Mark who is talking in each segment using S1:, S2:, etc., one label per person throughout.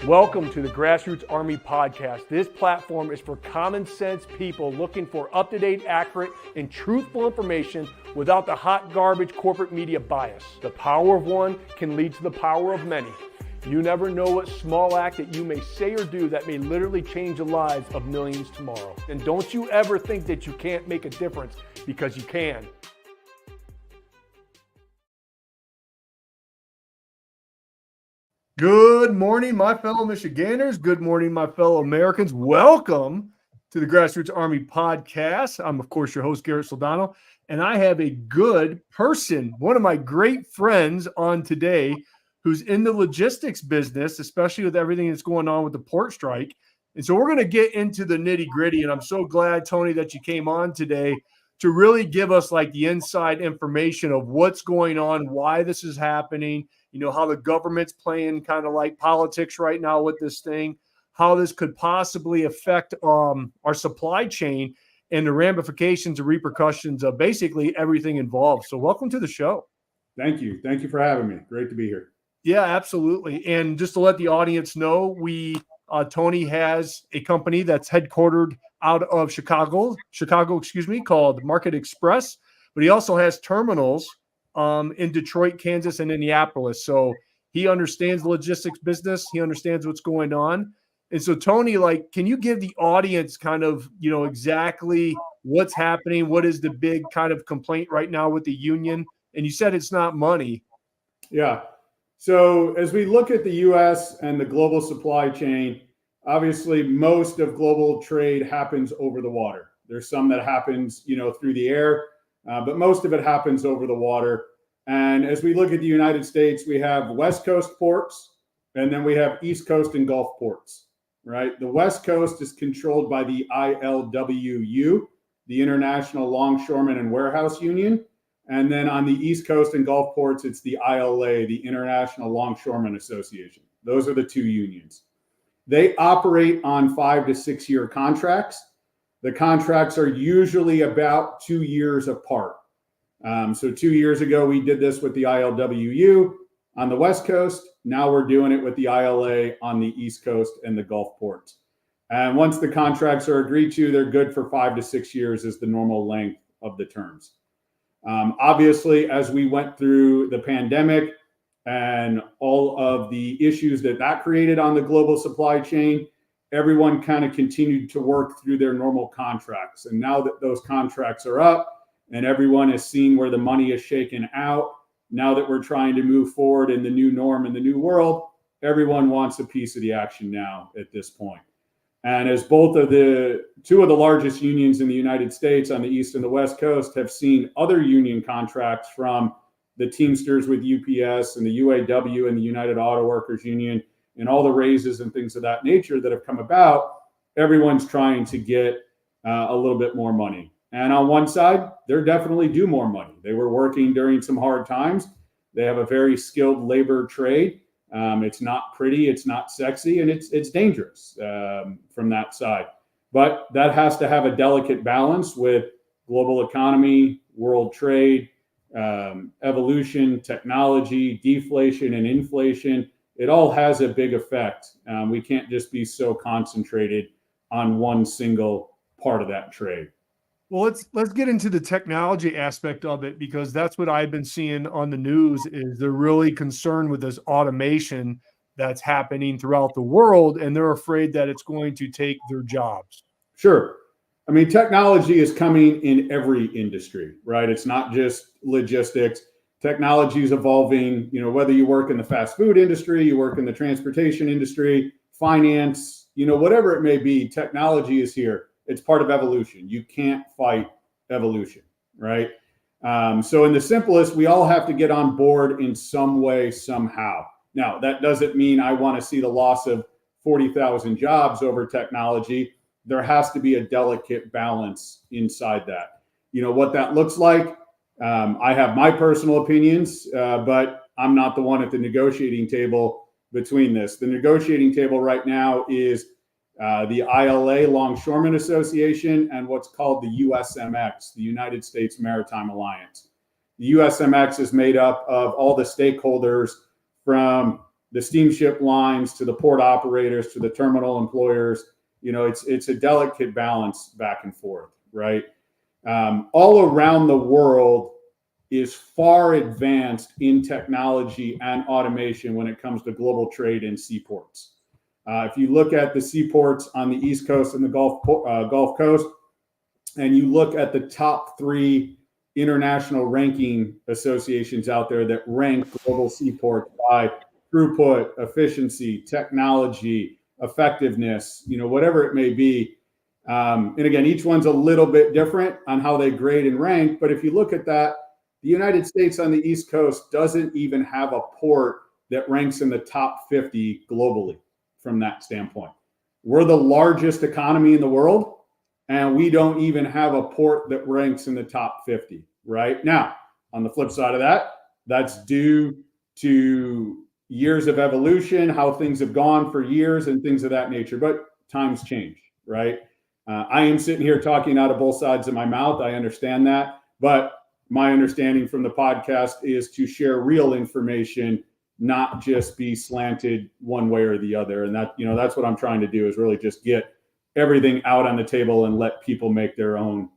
S1: Welcome to the Grassroots Army Podcast. This platform is for common sense people looking for up-to-date, accurate, and truthful information without the hot garbage corporate media bias. The power of one can lead to the power of many. You never know what small act that you may say or do that may literally change the lives of millions tomorrow. And don't you ever think that you can't make a difference, because you can. Good morning, my fellow Michiganders. Good morning, my fellow Americans. Welcome to the Grassroots Army Podcast. I'm, of course, your host, Garrett Soldano, and I have a good person, one of my great friends on today, who's in the logistics business, especially with everything that's going on with the port strike. And so we're going to get into the nitty-gritty, and I'm so glad, Tony, that you came on today to really give us like the inside information of what's going on, why this is happening, you know, how the government's playing kind of like politics right now with this thing, how this could possibly affect our supply chain and the ramifications and repercussions of basically everything involved. So welcome to the show.
S2: Thank you. Thank you for having me. Great to be here.
S1: Yeah, absolutely. And just to let the audience know, Tony has a company that's headquartered out of Chicago, called Market Express, but he also has terminals in Detroit, Kansas, and Indianapolis. So he understands the logistics business. He understands what's going on. And so, Tony, can you give the audience kind of, exactly what's happening? What is the big kind of complaint right now with the union? And you said it's not money.
S2: Yeah. So as we look at the U.S. and the global supply chain, obviously most of global trade happens over the water. There's some that happens, through the air, but most of it happens over the water. And as we look at the United States, we have West Coast ports, and then we have East Coast and Gulf ports, right? The West Coast is controlled by the ILWU, the International Longshoremen and Warehouse Union. And then on the East Coast and Gulf ports, it's the ILA, the International Longshoremen Association. Those are the two unions. They operate on 5 to 6 year contracts. The contracts are usually about 2 years apart. So 2 years ago, we did this with the ILWU on the West Coast. Now we're doing it with the ILA on the East Coast and the Gulf ports. And once the contracts are agreed to, they're good for 5 to 6 years is the normal length of the terms. Obviously, as we went through the pandemic and all of the issues that created on the global supply chain, everyone kind of continued to work through their normal contracts. And now that those contracts are up and everyone is seeing where the money is shaken out, now that we're trying to move forward in the new norm in the new world, everyone wants a piece of the action now at this point. And as two of the largest unions in the United States on the East and the West Coast have seen other union contracts from the Teamsters with UPS and the UAW and the United Auto Workers Union and all the raises and things of that nature that have come about, everyone's trying to get a little bit more money. And on one side, they're definitely due more money. They were working during some hard times. They have a very skilled labor trade. It's not pretty, it's not sexy, and it's dangerous from that side. But that has to have a delicate balance with global economy, world trade, evolution, technology, deflation, and inflation. It all has a big effect. We can't just be so concentrated on one single part of that trade.
S1: Well, let's get into the technology aspect of it, because that's what I've been seeing on the news is they're really concerned with this automation that's happening throughout the world, and they're afraid that it's going to take their jobs.
S2: Sure. I mean, technology is coming in every industry, right? It's not just logistics. Technology is evolving, whether you work in the fast food industry, you work in the transportation industry, finance, whatever it may be, technology is here. It's part of evolution. You can't fight evolution, right? So in the simplest, we all have to get on board in some way, somehow. Now, that doesn't mean I want to see the loss of 40,000 jobs over technology. There has to be a delicate balance inside that. What that looks like, I have my personal opinions, but I'm not the one at the negotiating table between this. The negotiating table right now is the ILA Longshoremen Association and what's called the USMX, the United States Maritime Alliance. The USMX is made up of all the stakeholders from the steamship lines to the port operators to the terminal employers. It's a delicate balance back and forth, right? All around the world is far advanced in technology and automation when it comes to global trade in seaports. If you look at the seaports on the East Coast and the Gulf Coast, and you look at the top 3 international ranking associations out there that rank global seaports by throughput, efficiency, technology, effectiveness, whatever it may be. And again, each one's a little bit different on how they grade and rank. But if you look at that, the United States on the East Coast doesn't even have a port that ranks in the top 50 globally from that standpoint. We're the largest economy in the world, and we don't even have a port that ranks in the top 50, right? Now, on the flip side of that, that's due to years of evolution, how things have gone for years and things of that nature, but times change, right? I am sitting here talking out of both sides of my mouth. I understand that, but my understanding from the podcast is to share real information, not just be slanted one way or the other. And that's what I'm trying to do, is really just get everything out on the table and let people make their own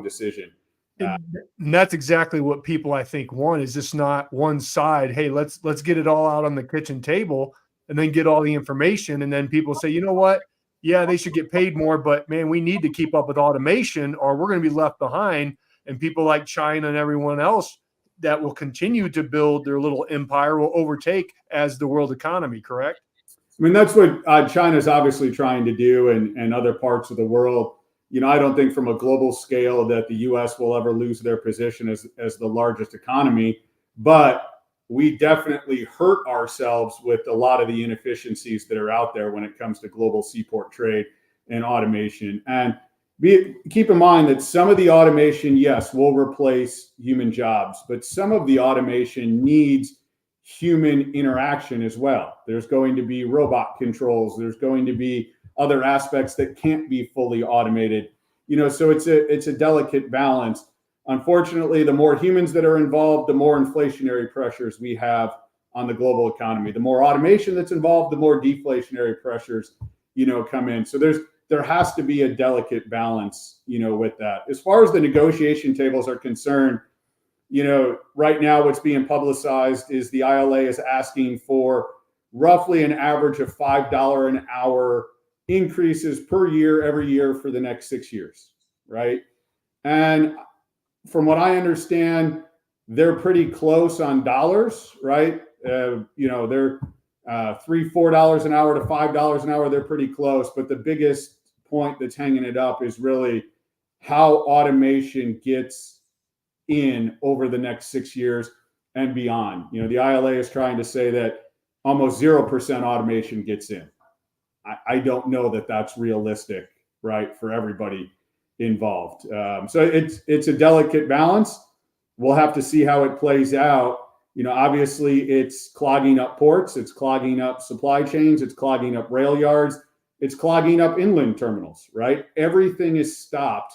S2: decision.
S1: And that's exactly what people, I think, want, is just not one side. Hey, let's get it all out on the kitchen table and then get all the information. And then people say, you know what? Yeah, they should get paid more, but man, we need to keep up with automation or we're going to be left behind. And people like China and everyone else that will continue to build their little empire will overtake as the world economy, correct?
S2: I mean, that's what China's obviously trying to do, and other parts of the world. I don't think from a global scale that the U.S. will ever lose their position as the largest economy, but we definitely hurt ourselves with a lot of the inefficiencies that are out there when it comes to global seaport trade and automation. And keep in mind that some of the automation, yes, will replace human jobs, but some of the automation needs human interaction as well. There's going to be robot controls. There's going to be other aspects that can't be fully automated. So it's a delicate balance. Unfortunately, the more humans that are involved, the more inflationary pressures we have on the global economy. The more automation that's involved, the more deflationary pressures, come in. So there has to be a delicate balance, with that. As far as the negotiation tables are concerned, right now what's being publicized is the ILA is asking for roughly an average of $5 an hour increases per year, every year for the next 6 years, right? And from what I understand, they're pretty close on dollars, right? They're $3-4 an hour to $5 an hour. They're pretty close, but the biggest point that's hanging it up is really how automation gets in over the next 6 years and beyond. The ILA is trying to say that almost 0% automation gets in. I don't know that that's realistic, right, for everybody involved. So it's a delicate balance. We'll have to see how it plays out. Obviously it's clogging up ports, it's clogging up supply chains, it's clogging up rail yards, it's clogging up inland terminals, right? Everything is stopped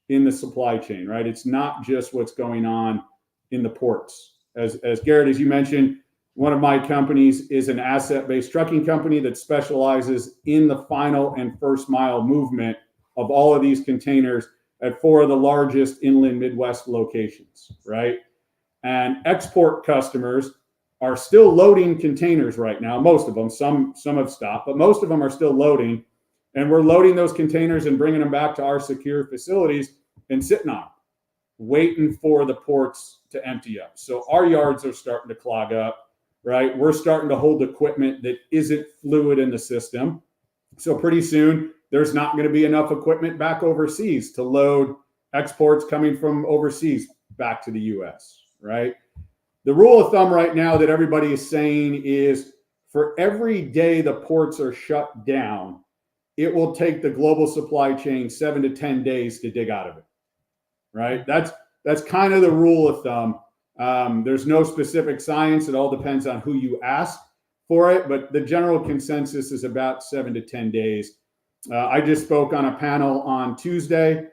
S2: in the supply chain, right? It's not just what's going on in the ports. As Garrett, as you mentioned, one of my companies is an asset-based trucking company that specializes in the final and first mile movement of all of these containers at 4 of the largest inland Midwest locations, right? And export customers are still loading containers right now. Most of them, some have stopped, but most of them are still loading. And we're loading those containers and bringing them back to our secure facilities and sitting on them, waiting for the ports to empty up. So our yards are starting to clog up, right? We're starting to hold equipment that isn't fluid in the system. So pretty soon, there's not going to be enough equipment back overseas to load exports coming from overseas back to the U.S., right? The rule of thumb right now that everybody is saying is for every day the ports are shut down, it will take the global supply chain 7 to 10 days to dig out of it, right? That's kind of the rule of thumb. There's no specific science. It all depends on who you ask for it, but the general consensus is about 7 to 10 days. I just spoke on a panel on Tuesday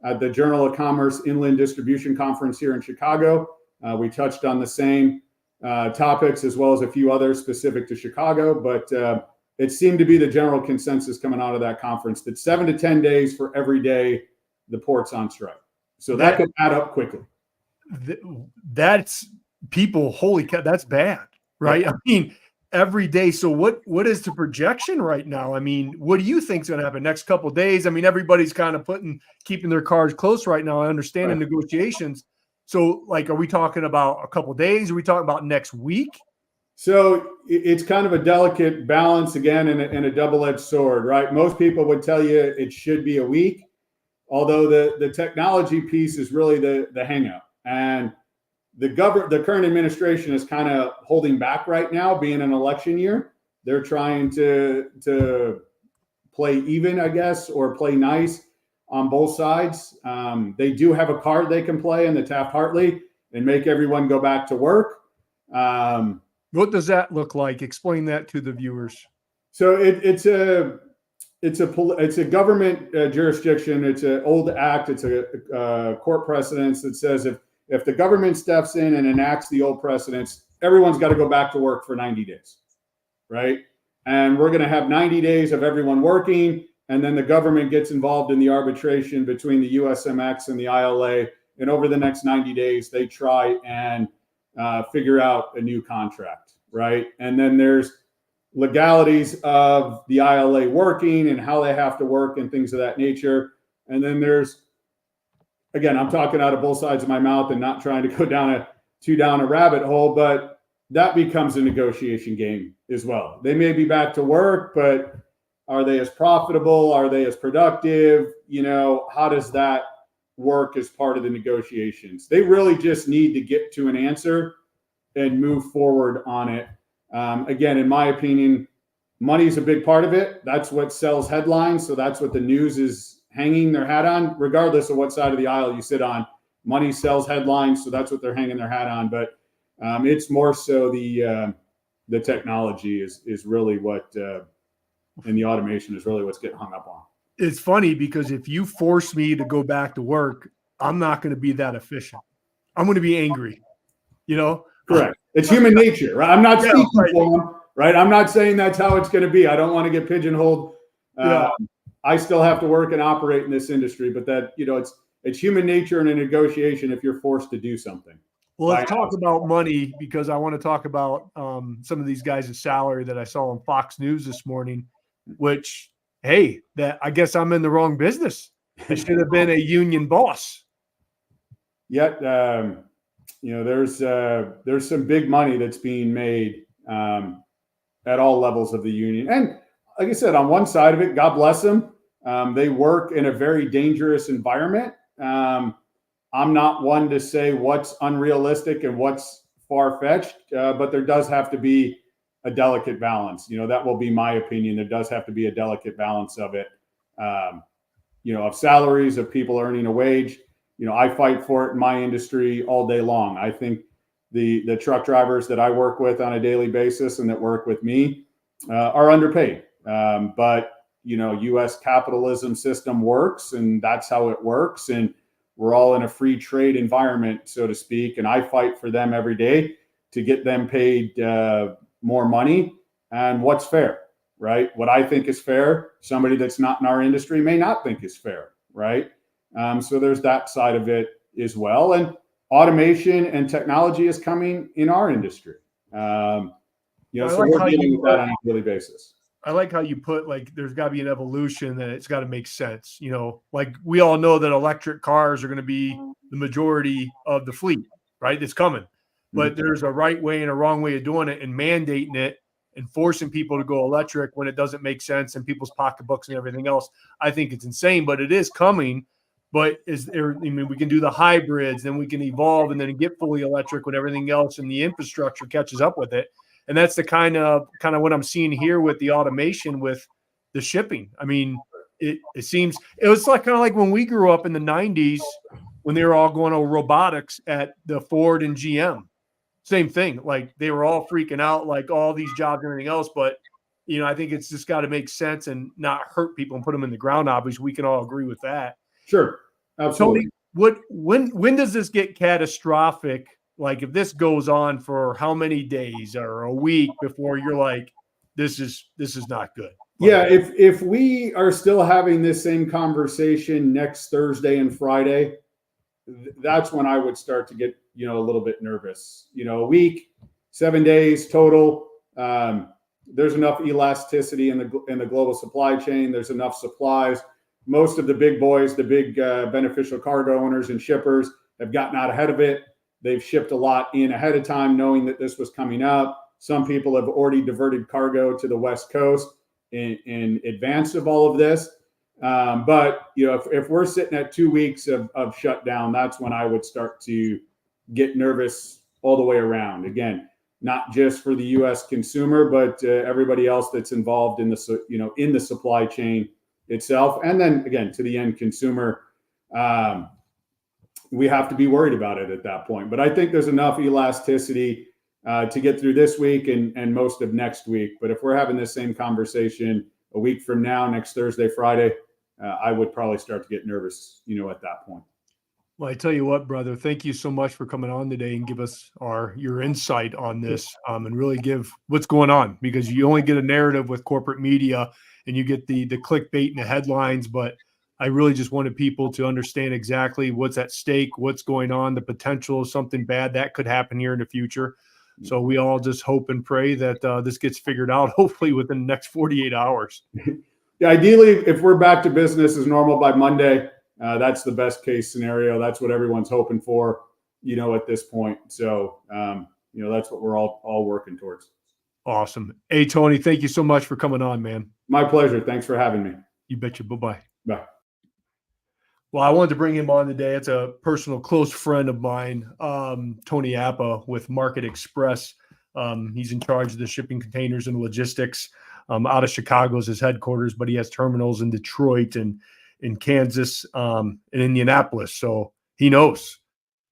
S2: at the Journal of Commerce Inland Distribution Conference here in Chicago. We touched on the same. topics, as well as a few others specific to Chicago. But it seemed to be the general consensus coming out of that conference that 7 to 10 days for every day the port's on strike. So that could add up quickly.
S1: That's people, holy cow, that's bad, right?
S2: Yeah.
S1: I mean, every day. So what is the projection right now? I mean, what do you think is going to happen next couple of days? I mean, everybody's kind of keeping their cards close right now. I understand the negotiations. So, like, are we talking about a couple of days? Are we talking about next week?
S2: So it's kind of a delicate balance again, and a double-edged sword, right? Most people would tell you it should be a week, although the technology piece is really the hang-up. And the current administration is kind of holding back right now, being an election year. They're trying to play even, I guess, or play nice on both sides. They do have a card they can play in the Taft-Hartley and make everyone go back to work.
S1: What does that look like? Explain that to the viewers.
S2: So it's a government jurisdiction. It's an old act. It's a court precedence that says if the government steps in and enacts the old precedents, everyone's got to go back to work for 90 days, right? And we're going to have 90 days of everyone working, and then the government gets involved in the arbitration between the USMX and the ILA. And over the next 90 days, they try and figure out a new contract, right? And then there's legalities of the ILA working and how they have to work and things of that nature. And then there's, again, I'm talking out of both sides of my mouth and not trying to go down a rabbit hole, but that becomes a negotiation game as well. They may be back to work, but are they as profitable? Are they as productive? You know, how does that work as part of the negotiations? They really just need to get to an answer and move forward on it. Again, in my opinion, money is a big part of it. That's what sells headlines. So that's what the news is hanging their hat on, regardless of what side of the aisle you sit on. Money sells headlines, so that's what they're hanging their hat on. But it's more so the technology is really what, and the automation is really what's getting hung up on.
S1: It's funny because if you force me to go back to work, I'm not going to be that efficient. I'm going to be angry, you know?
S2: Correct. It's human nature, right? I'm not speaking for them, right? I'm not saying that's how it's going to be. I don't want to get pigeonholed. I still have to work and operate in this industry, but that, you know, it's human nature in a negotiation if you're forced to do something.
S1: Well, let's talk about money, because I want to talk about some of these guys' salary that I saw on Fox News this morning, which, hey, that I guess I'm in the wrong business. I should have been a union boss.
S2: Yet, you know, there's some big money that's being made at all levels of the union. And like I said, on one side of it, God bless them. They work in a very dangerous environment. I'm not one to say what's unrealistic and what's far-fetched, but there does have to be a delicate balance. You know, that will be my opinion. There does have to be a delicate balance of it, you know, of salaries, of people earning a wage. You know, I fight for it in my industry all day long. I think the truck drivers that I work with on a daily basis and that work with me are underpaid. But, you know, U.S. capitalism system works, and that's how it works. And we're all in a free trade environment, so to speak. And I fight for them every day to get them paid more money. And what's fair, right? What I think is fair, somebody that's not in our industry may not think is fair, right? So there's that side of it as well. And automation and technology is coming in our industry. You know, so we're dealing with that on a daily basis.
S1: I like how you put, like, there's got to be an evolution, and it's got to make sense. You know, like, we all know that electric cars are going to be the majority of the fleet, right? It's coming. But there's a right way and a wrong way of doing it, and mandating it and forcing people to go electric when it doesn't make sense in people's pocketbooks and everything else. I think it's insane, but it is coming. But we can do the hybrids, then we can evolve and then get fully electric when everything else and the infrastructure catches up with it. And that's the kind of what I'm seeing here with the automation with the shipping. I mean, it seems it was like kind of like when we grew up in the 90s when they were all going to robotics at the Ford and GM. Same thing. Like, they were all freaking out, like all these jobs and everything else. But, you know, I think it's just got to make sense and not hurt people and put them in the ground. Obviously, we can all agree with that.
S2: Sure. Absolutely.
S1: Tony, when does this get catastrophic? Like if this goes on for how many days or a week before you're like, this is not good.
S2: Yeah, if we are still having this same conversation next Thursday and Friday, that's when I would start to get, a little bit nervous. A week, 7 days total. There's enough elasticity in the global supply chain. There's enough supplies. Most of the big boys, the big beneficial cargo owners and shippers, have gotten out ahead of it. They've shipped a lot in ahead of time, knowing that this was coming up. Some people have already diverted cargo to the West Coast in advance of all of this. But if we're sitting at 2 weeks of shutdown, that's when I would start to get nervous all the way around. Again, not just for the U.S. consumer, but everybody else that's involved in the supply chain itself, and then again to the end consumer. We have to be worried about it at that point. But I think there's enough elasticity to get through this week and most of next week. But if we're having this same conversation a week from now, next Thursday, Friday, I would probably start to get nervous, at that point.
S1: Well, I tell you what, brother, thank you so much for coming on today and give us your insight on this and really give what's going on, because you only get a narrative with corporate media and you get the clickbait and the headlines. But I really just wanted people to understand exactly what's at stake, what's going on, the potential of something bad that could happen here in the future. So we all just hope and pray that this gets figured out, hopefully within the next 48 hours.
S2: Yeah, ideally, if we're back to business as normal by Monday, that's the best case scenario. That's what everyone's hoping for, at this point. So, that's what we're all working towards.
S1: Awesome. Hey, Tony, thank you so much for coming on, man.
S2: My pleasure. Thanks for having me.
S1: You betcha. Bye-bye.
S2: Bye.
S1: Well, I wanted to bring him on today. It's a personal, close friend of mine, Tony Appa with Market Express. He's in charge of the shipping containers and logistics out of Chicago is his headquarters, but he has terminals in Detroit and in Kansas and Indianapolis. So he knows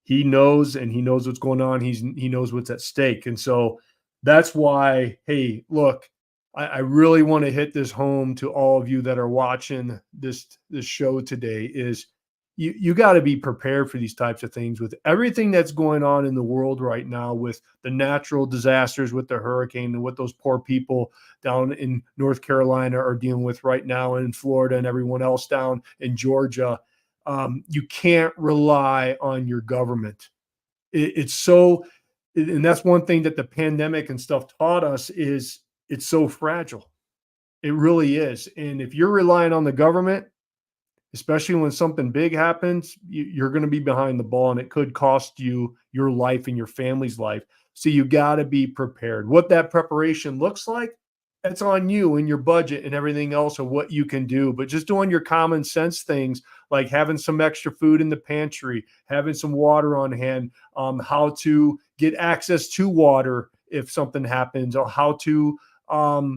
S1: what's going on. He knows what's at stake. And so that's why, hey, look, I really want to hit this home to all of you that are watching this show today is you got to be prepared for these types of things with everything that's going on in the world right now, with the natural disasters, with the hurricane, and what those poor people down in North Carolina are dealing with right now, and in Florida and everyone else down in Georgia. You can't rely on your government. It's so, and that's one thing that the pandemic and stuff taught us is it's so fragile. It really is. And if you're relying on the government, especially when something big happens, you're going to be behind the ball, and it could cost you your life and your family's life. So you got to be prepared. What that preparation looks like, that's on you and your budget and everything else of what you can do. But just doing your common sense things like having some extra food in the pantry, having some water on hand, how to get access to water if something happens, or how to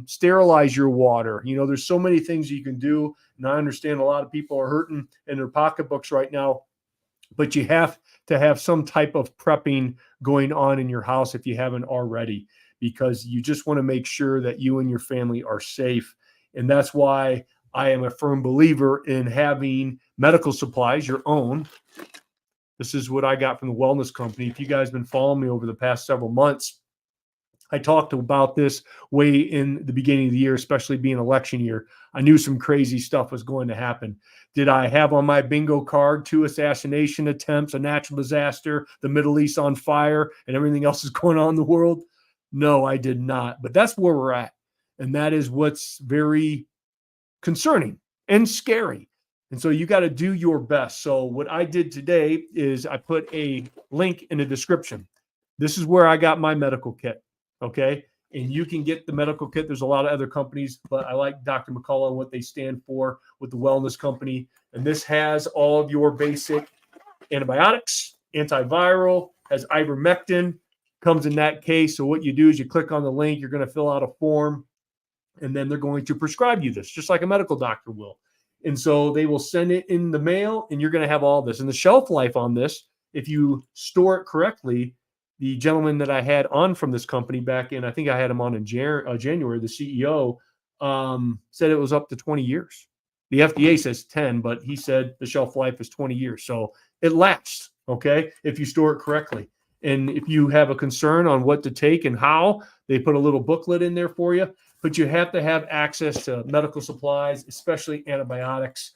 S1: sterilize your water. There's so many things you can do. And I understand a lot of people are hurting in their pocketbooks right now, but you have to have some type of prepping going on in your house if you haven't already, because you just want to make sure that you and your family are safe. And that's why I am a firm believer in having medical supplies, your own. This is what I got from the wellness company. If you guys have been following me over the past several months, I talked about this way in the beginning of the year, especially being election year. I knew some crazy stuff was going to happen. Did I have on my bingo card 2 assassination attempts, a natural disaster, the Middle East on fire, and everything else is going on in the world? No, I did not. But that's where we're at. And that is what's very concerning and scary. And so you got to do your best. So what I did today is I put a link in the description. This is where I got my medical kit. Okay. And you can get the medical kit. There's a lot of other companies, but I like Dr. McCullough and what they stand for with the wellness company. And this has all of your basic antibiotics, antiviral, has ivermectin, comes in that case. So what you do is you click on the link, you're going to fill out a form, and then they're going to prescribe you this, just like a medical doctor will. And so they will send it in the mail, and you're going to have all this. And the shelf life on this, if you store it correctly, the gentleman that I had on from this company back in, I think I had him on in January, the CEO, said it was up to 20 years. The FDA says 10, but he said the shelf life is 20 years. So it lasts, okay, if you store it correctly. And if you have a concern on what to take and how, they put a little booklet in there for you. But you have to have access to medical supplies, especially antibiotics,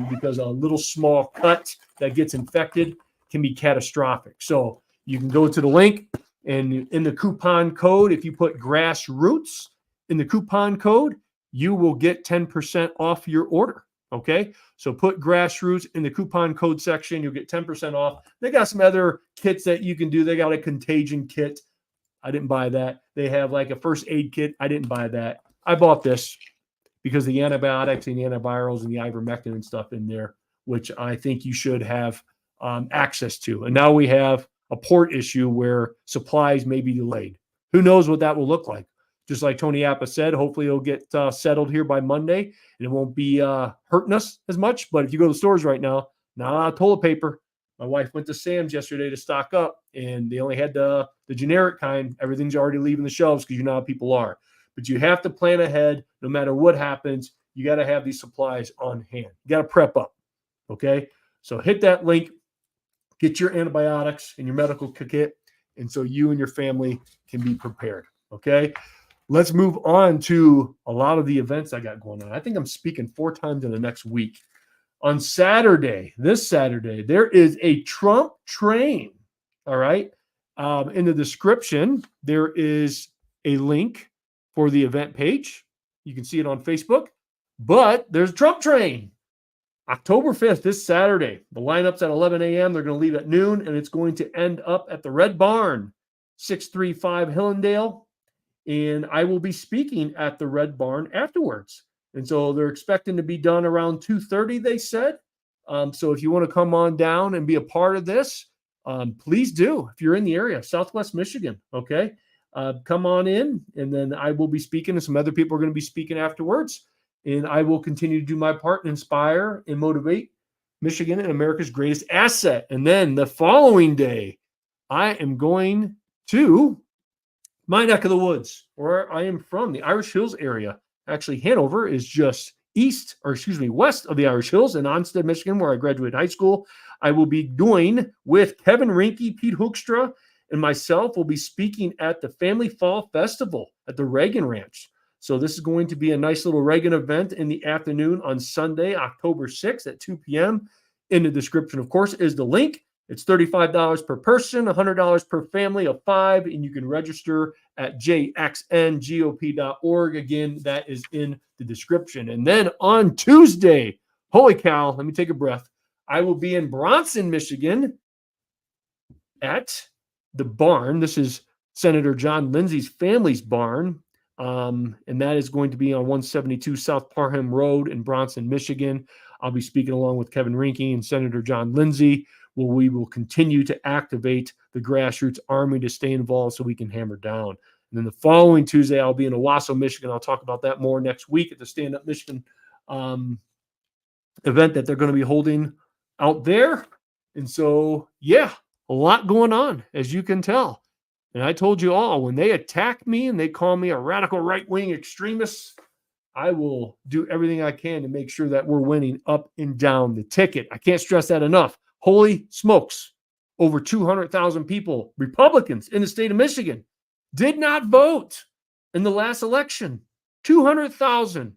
S1: because a little small cut that gets infected can be catastrophic. So you can go to the link, and in the coupon code, if you put grassroots in the coupon code, you will get 10% off your order. Okay. So put grassroots in the coupon code section. You'll get 10% off. They got some other kits that you can do. They got a contagion kit. I didn't buy that. They have like a first aid kit. I didn't buy that. I bought this because the antibiotics and the antivirals and the ivermectin and stuff in there, which I think you should have access to. And now we have a port issue where supplies may be delayed. Who knows what that will look like? Just like Tony Appa said, hopefully it'll get settled here by Monday and it won't be hurting us as much. But if you go to the stores right now, not a lot of toilet paper. My wife went to Sam's yesterday to stock up, and they only had the generic kind. Everything's already leaving the shelves because you know how people are. But you have to plan ahead. No matter what happens, you got to have these supplies on hand. You got to prep up, okay? So hit that link, get your antibiotics and your medical kit, and so you and your family can be prepared, okay? Let's move on to a lot of the events I got going on. I think I'm speaking 4 times in the next week. On Saturday, this Saturday, there is a Trump train. All right. In the description, there is a link for the event page. You can see it on Facebook, but there's a Trump train. October 5th, this Saturday. The lineup's at 11 a.m. They're going to leave at noon, and it's going to end up at the Red Barn, 635 Hillandale. And I will be speaking at the Red Barn afterwards. And so they're expecting to be done around 2:30, they said. So if you want to come on down and be a part of this, please do. If you're in the area, Southwest Michigan, okay? Come on in, and then I will be speaking, and some other people are going to be speaking afterwards. And I will continue to do my part and inspire and motivate Michigan and America's greatest asset. And then the following day, I am going to my neck of the woods, where I am from, the Irish Hills area. Actually, Hanover is just west of the Irish Hills in Onstead, Michigan, where I graduated high school. I will be doing with Kevin Rinke, Pete Hoekstra, and myself will be speaking at the Family Fall Festival at the Reagan Ranch. So this is going to be a nice little Reagan event in the afternoon on Sunday, October 6th at 2 p.m. In the description, of course, is the link. It's $35 per person, $100 per family of 5, and you can register at jxngop.org. Again, that is in the description. And then on Tuesday, holy cow, let me take a breath. I will be in Bronson, Michigan at the barn. This is Senator John Lindsay's family's barn, and that is going to be on 172 South Parham Road in Bronson, Michigan. I'll be speaking along with Kevin Rinke and Senator John Lindsay. We will continue to activate the grassroots army to stay involved so we can hammer down. And then the following Tuesday, I'll be in Owasso, Michigan. I'll talk about that more next week at the Stand Up Michigan event that they're going to be holding out there. And so, yeah, a lot going on, as you can tell. And I told you all, when they attack me and they call me a radical right-wing extremist, I will do everything I can to make sure that we're winning up and down the ticket. I can't stress that enough. Holy smokes, over 200,000 people, Republicans in the state of Michigan, did not vote in the last election. 200,000.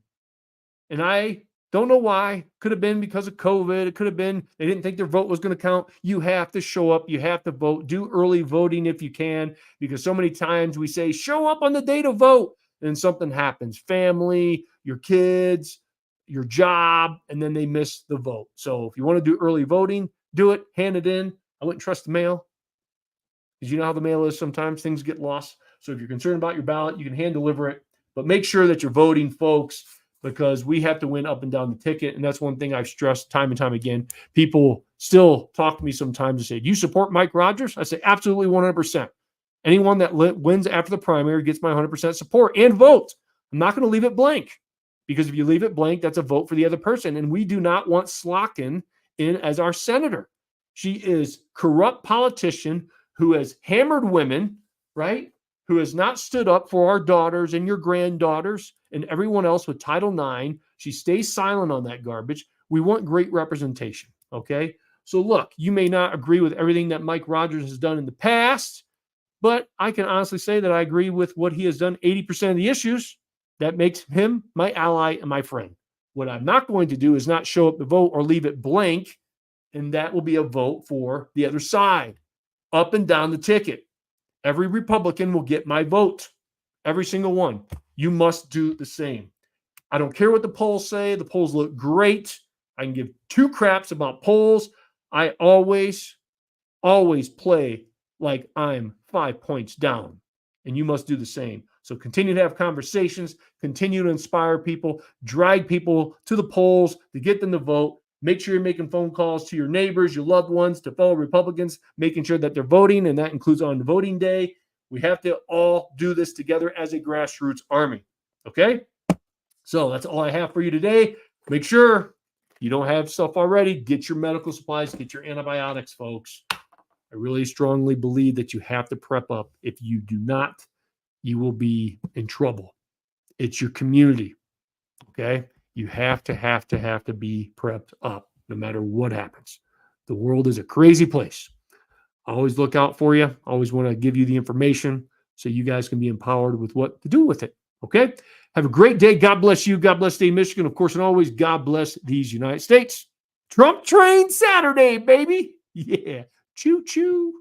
S1: And I don't know why. Could have been because of COVID. It could have been they didn't think their vote was going to count. You have to show up. You have to vote. Do early voting if you can, because so many times we say, show up on the day to vote, and something happens. Family, your kids, your job, and then they miss the vote. So if you want to do early voting, do it, hand it in. I wouldn't trust the mail, because you know how the mail is. Sometimes things get lost. So if you're concerned about your ballot, you can hand deliver it. But make sure that you're voting, folks, because we have to win up and down the ticket. And that's one thing I've stressed time and time again. People still talk to me sometimes and say, do you support Mike Rogers? I say, absolutely 100%. Anyone that wins after the primary gets my 100% support and vote. I'm not going to leave it blank, because if you leave it blank, that's a vote for the other person. And we do not want Slotkin in as our senator. She is corrupt politician who has hammered women, right? Who has not stood up for our daughters and your granddaughters and everyone else with Title IX. She stays silent on that garbage. We want great representation, okay? So look, you may not agree with everything that Mike Rogers has done in the past, but I can honestly say that I agree with what he has done 80% of the issues. That makes him my ally and my friend. What I'm not going to do is not show up to vote or leave it blank, and that will be a vote for the other side, up and down the ticket. Every Republican will get my vote, every single one. You must do the same. I don't care what the polls say. The polls look great. I can give two craps about polls. I always play like I'm 5 points down, and you must do the same. So continue to have conversations, continue to inspire people, drag people to the polls to get them to vote. Make sure you're making phone calls to your neighbors, your loved ones, to fellow Republicans, making sure that they're voting, and that includes on the voting day. We have to all do this together as a grassroots army. Okay? So that's all I have for you today. Make sure you don't have stuff already. Get your medical supplies, get your antibiotics, folks. I really strongly believe that you have to prep up. If you do not, you will be in trouble. It's your community. Okay? You have to be prepped up no matter what happens. The world is a crazy place. I always look out for you. I always want to give you the information so you guys can be empowered with what to do with it. Okay? Have a great day. God bless you. God bless State of Michigan. Of course, and always, God bless these United States. Trump train Saturday, baby. Yeah. Choo-choo.